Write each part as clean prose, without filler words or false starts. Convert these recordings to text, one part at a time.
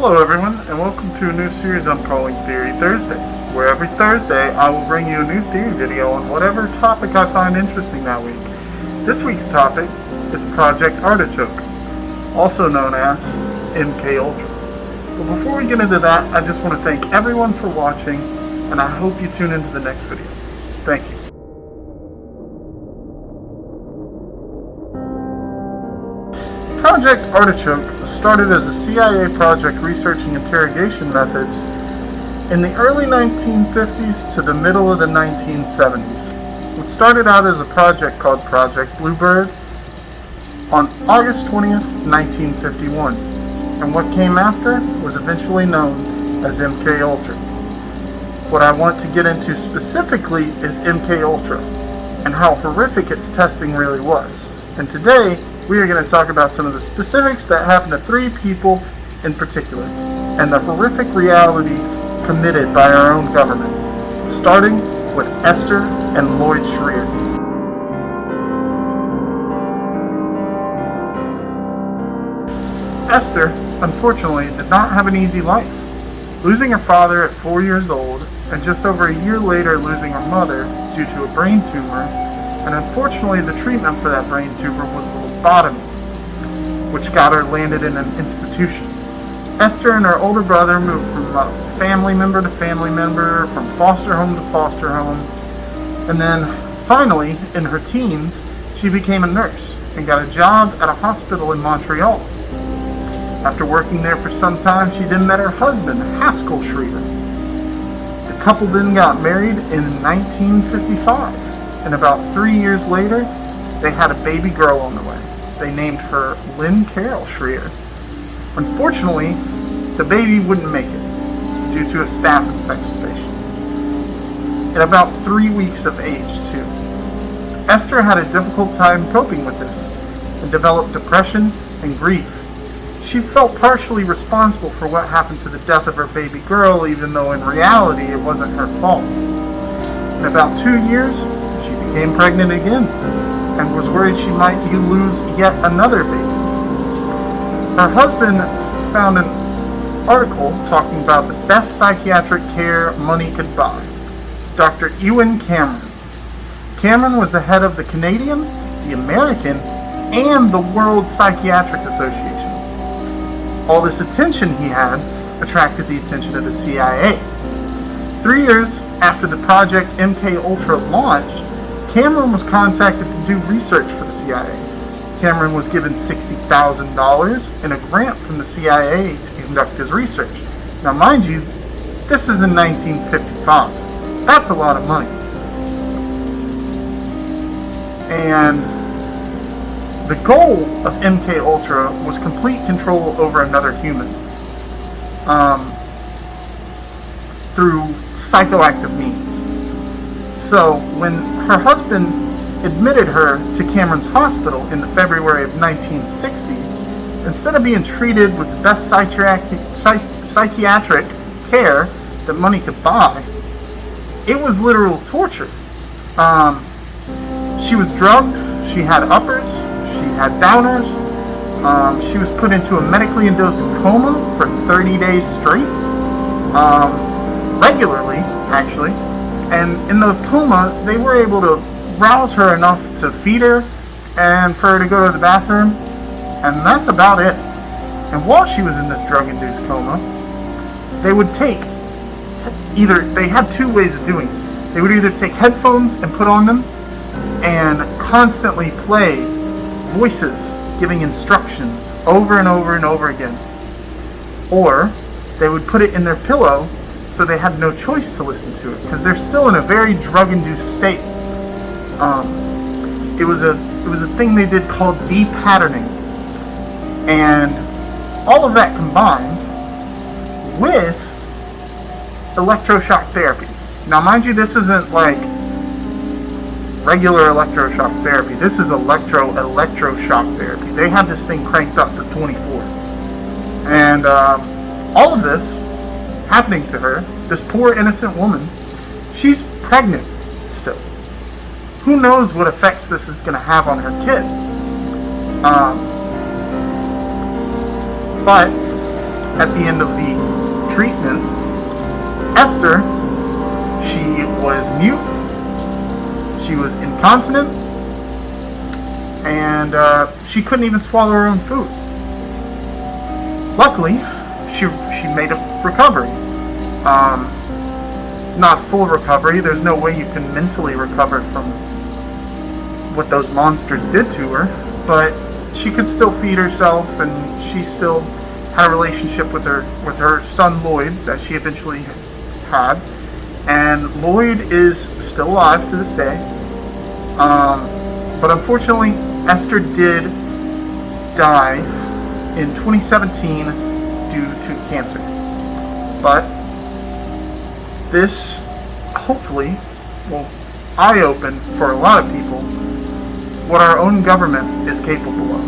Hello everyone, and welcome to a new series I'm calling Theory Thursdays, where every Thursday I will bring you a new theory video on whatever topic I find interesting that week. This week's topic is Project Artichoke, also known as MKULTRA. But before we get into that, I just want to thank everyone for watching, and I hope you tune into the next video. Thank you. Project Artichoke started as a CIA project researching interrogation methods in the early 1950s to the middle of the 1970s. It started out as a project called Project Bluebird on August 20th, 1951, and what came after was eventually known as MKUltra. What I want to get into specifically is MKUltra and how horrific its testing really was. And today, we are going to talk about some of the specifics that happened to 3 people in particular, and the horrific realities committed by our own government, starting with Esther and Lloyd Schreier. Esther, unfortunately, did not have an easy life, losing her father at 4 years old, and just over a year later losing her mother due to a brain tumor, and unfortunately the treatment for that brain tumor was lobotomy, which got her landed in an institution. Esther and her older brother moved from family member to family member, from foster home to foster home, and then finally, in her teens, she became a nurse and got a job at a hospital in Montreal. After working there for some time, she then met her husband, Haskell Schreier. The couple then got married in 1955, and about 3 years later, they had a baby girl on the way. They named her Lynn Carol Schreier. Unfortunately, the baby wouldn't make it due to a staph infestation. At about 3 weeks of age, too. Esther had a difficult time coping with this and developed depression and grief. She felt partially responsible for what happened to the death of her baby girl, even though in reality it wasn't her fault. In about 2 years, she became pregnant again and was worried she might lose yet another baby. Her husband found an article talking about the best psychiatric care money could buy. Dr. Ewan Cameron. Cameron was the head of the Canadian, the American, and the World Psychiatric Association. All this attention he had attracted the attention of the CIA. 3 years after the project MKUltra launched, Cameron was contacted to do research for the CIA. Cameron was given $60,000 and a grant from the CIA to conduct his research. Now mind you, this is in 1955. That's a lot of money. And the goal of MKUltra was complete control over another human through psychoactive means. So when her husband admitted her to Cameron's hospital in February of 1960, instead of being treated with the best psychiatric care that money could buy, it was literal torture. She was drugged, she had uppers, she had downers, she was put into a medically induced coma for 30 days straight, regularly actually. And in the coma, they were able to rouse her enough to feed her and for her to go to the bathroom, and that's about it. And while she was in this drug-induced coma, they would take they had 2 ways of doing it. They would either take headphones and put on them and constantly play voices giving instructions over and over and over again, or they would put it in their pillow so they had no choice to listen to it because they're still in a very drug-induced state. It was a thing they did called de-patterning, and all of that combined with electroshock therapy. Now, mind you, this isn't like regular electroshock therapy. This is electroshock therapy. They had this thing cranked up to 24, and all of this happening to her, this poor innocent woman, she's pregnant still. Who knows what effects this is going to have on her kid. But at the end of the treatment, Esther, she was mute, she was incontinent, and she couldn't even swallow her own food. Luckily, she made a recovery. Not full recovery. There's no way you can mentally recover from what those monsters did to her, but she could still feed herself, and she still had a relationship with her son Lloyd that she eventually had. And Lloyd is still alive to this day. But unfortunately, Esther did die in 2017 due to cancer. But this hopefully will eye-open for a lot of people what our own government is capable of.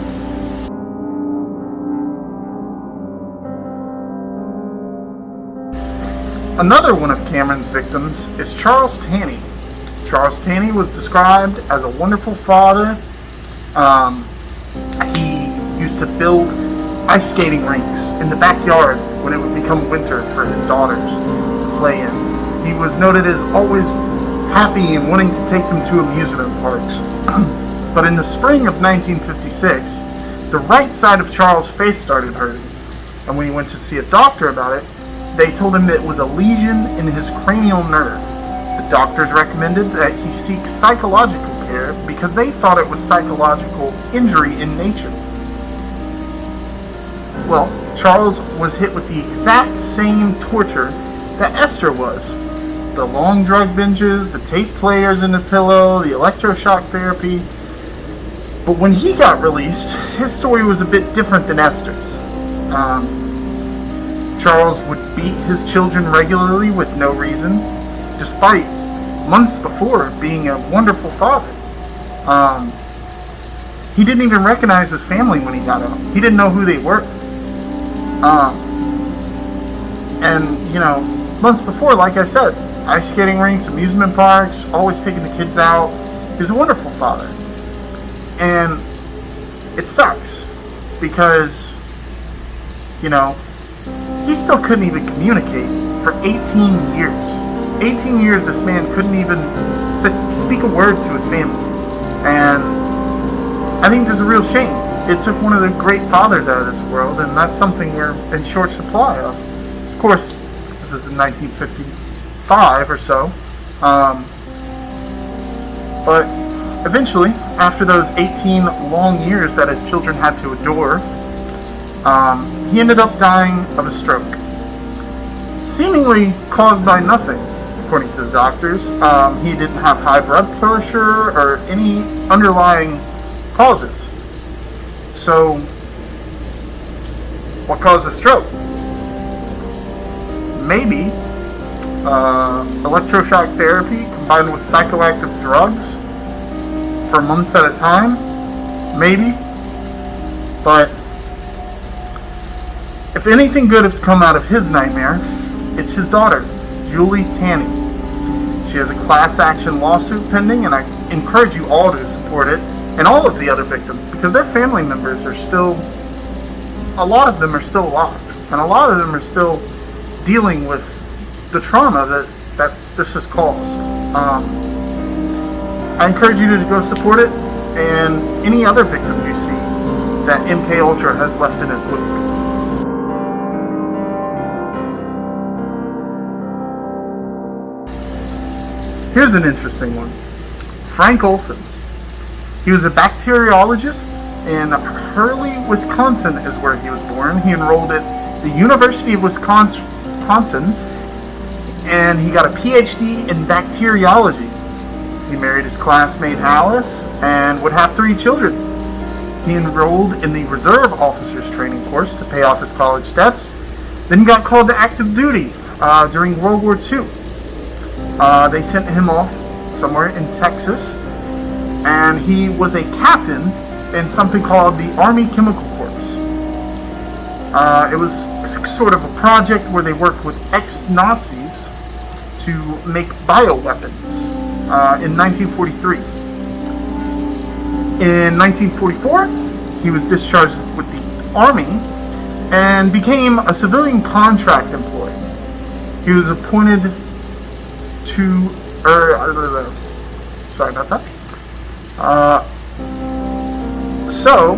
Another one of Cameron's victims is Charles Taney. Charles Taney was described as a wonderful father. He used to build ice skating rinks in the backyard when it would become winter for his daughters to play in. He was noted as always happy and wanting to take them to amusement parks. But in the spring of 1956, the right side of Charles' face started hurting. And when he went to see a doctor about it, they told him that it was a lesion in his cranial nerve. The doctors recommended that he seek psychological care because they thought it was psychological injury in nature. Well, Charles was hit with the exact same torture that Esther was. The long drug binges, the tape players in the pillow, the electroshock therapy. But when he got released, his story was a bit different than Esther's. Charles would beat his children regularly with no reason, despite months before being a wonderful father. He didn't even recognize his family when he got out. He didn't know who they were. And, months before, like I said, ice skating rinks, amusement parks, always taking the kids out. He was a wonderful father. And it sucks because, he still couldn't even communicate for 18 years. 18 years this man couldn't even speak a word to his family. And I think there's a real shame. It took one of the great fathers out of this world, and that's something we're in short supply of. Of course, this is in 1955 or so. But eventually, after those 18 long years that his children had to endure, he ended up dying of a stroke. Seemingly caused by nothing, according to the doctors. He didn't have high blood pressure or any underlying causes. So, what caused the stroke? Maybe electroshock therapy combined with psychoactive drugs for months at a time? Maybe. But if anything good has come out of his nightmare, it's his daughter, Julie Taney. She has a class action lawsuit pending, and I encourage you all to support it, and all of the other victims, because their family members are still, a lot of them are still alive, and a lot of them are still dealing with the trauma that this has caused. I encourage you to go support it, and any other victims you see that MKUltra has left in its wake. Here's an interesting one. Frank Olson. He was a bacteriologist in Hurley, Wisconsin is where he was born. He enrolled at the University of Wisconsin, and he got a PhD in bacteriology. He married his classmate Alice and would have 3 children. He enrolled in the Reserve Officers Training course to pay off his college debts. Then he got called to active duty during World War II. They sent him off somewhere in Texas, and he was a captain in something called the Army Chemical Corps. It was sort of a project where they worked with ex-Nazis to make bioweapons in 1943. In 1944, he was discharged with the Army, and became a civilian contract employee. He was appointed to, sorry about that. So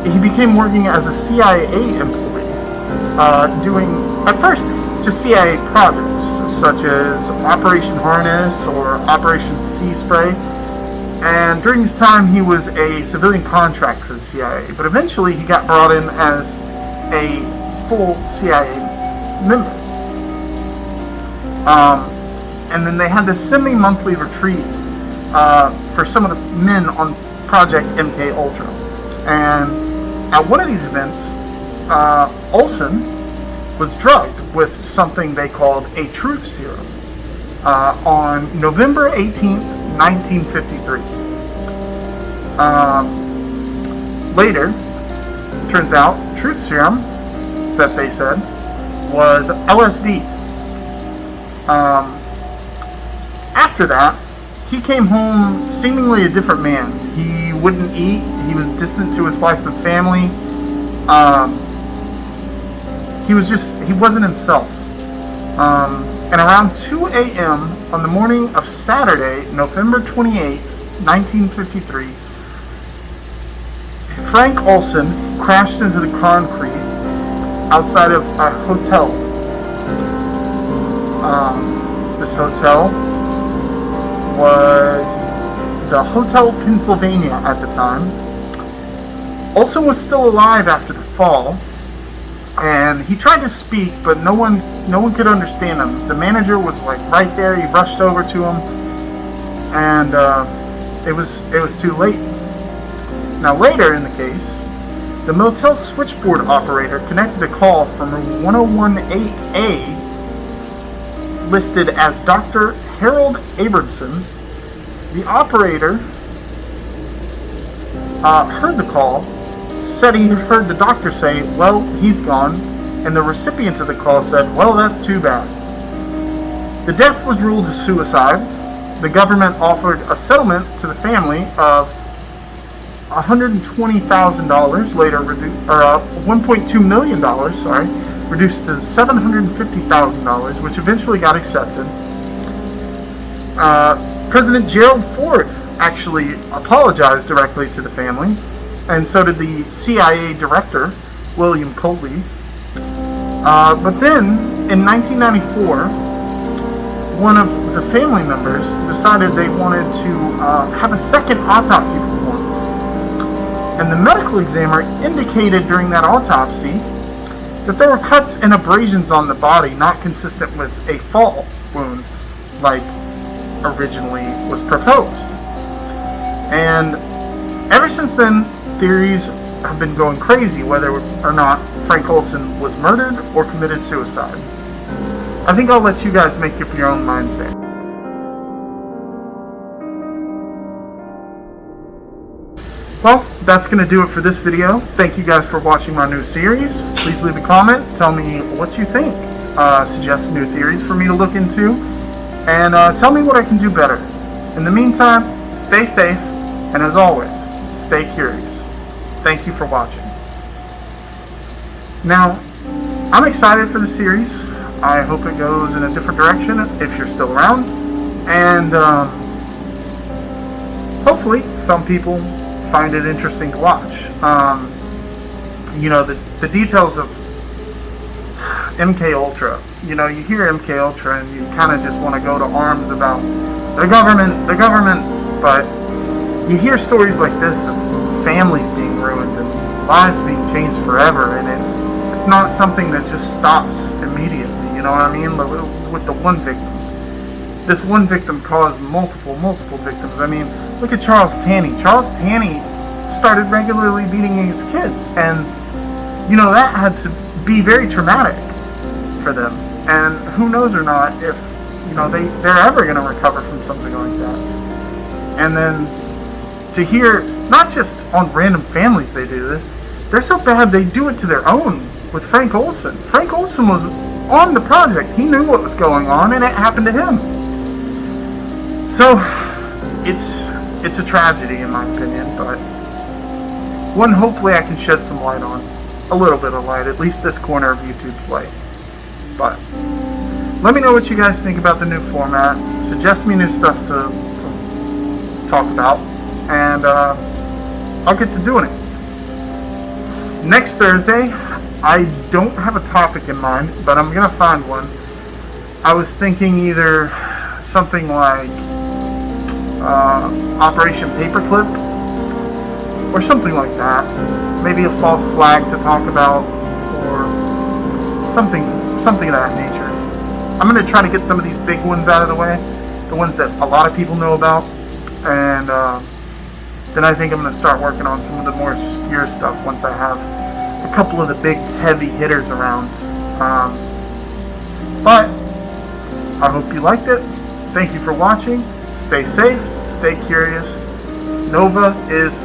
he became working as a CIA employee, doing at first just CIA projects such as Operation Harness or Operation Sea Spray. And during this time, he was a civilian contract for the CIA. But eventually, he got brought in as a full CIA member. And then they had this semi-monthly retreat for some of the men on Project MKULTRA. And at one of these events, Olson was drugged with something they called a truth serum on November 18th, 1953. Later, turns out, truth serum that they said was LSD. After that, he came home seemingly a different man. He wouldn't eat. He was distant to his wife and family. He wasn't himself. And around 2 a.m. on the morning of Saturday, November 28, 1953, Frank Olson crashed into the concrete outside of a hotel. This hotel was the Hotel Pennsylvania at the time. Olson was still alive after the fall, and he tried to speak, but no one could understand him. The manager was like right there. He rushed over to him, and it was too late. Now later in the case, the motel switchboard operator connected a call from room 1018A, listed as Dr. Harold Abramson. The operator heard the call, said he heard the doctor say, "Well, he's gone," and the recipient of the call said, "Well, that's too bad." The death was ruled a suicide. The government offered a settlement to the family of $120,000, later $1.2 million, reduced to $750,000, which eventually got accepted. President Gerald Ford actually apologized directly to the family, and so did the CIA director, William Colby. But then, in 1994, one of the family members decided they wanted to have a second autopsy performed. And the medical examiner indicated during that autopsy that there were cuts and abrasions on the body not consistent with a fall wound like originally was proposed. And ever since then, theories have been going crazy whether or not Frank Olson was murdered or committed suicide. I think I'll let you guys make up your own minds there. Well, that's going to do it for this video. Thank you guys for watching my new series. Please leave a comment. Tell me what you think. Suggest new theories for me to look into. And tell me what I can do better. In the meantime, stay safe. And as always, stay curious. Thank you for watching. Now, I'm excited for the series. I hope it goes in a different direction if you're still around. And hopefully some people find it interesting to watch. You know, the details of MKUltra. You know, you hear MKUltra and you kind of just want to go to arms about the government, but you hear stories like this of families being ruined and lives being changed forever, and it's not something that just stops immediately. You know what I mean? With the one victim. This one victim caused multiple victims. I mean, look at Charles Taney. Charles Taney started regularly beating his kids, and you know that had to be very traumatic for them. And who knows or not if they're ever going to recover from something like that. And then to hear not just on random families they do this, they're so bad they do it to their own. With Frank Olson. Frank Olson was on the project. He knew what was going on, and it happened to him. So it's a tragedy in my opinion, but one hopefully I can shed some light on. a little bit of light, at least this corner of YouTube's light. But let me know what you guys think about the new format. Suggest me new stuff to talk about, and I'll get to doing it. Next Thursday, I don't have a topic in mind, but I'm going to find one. I was thinking either something like Operation Paperclip, or something like that. Maybe a false flag to talk about, or something of that nature. I'm going to try to get some of these big ones out of the way, the ones that a lot of people know about, and then I think I'm going to start working on some of the more obscure stuff once I have a couple of the big heavy hitters around. But I hope you liked it. Thank you for watching. Stay safe, stay curious. Nova is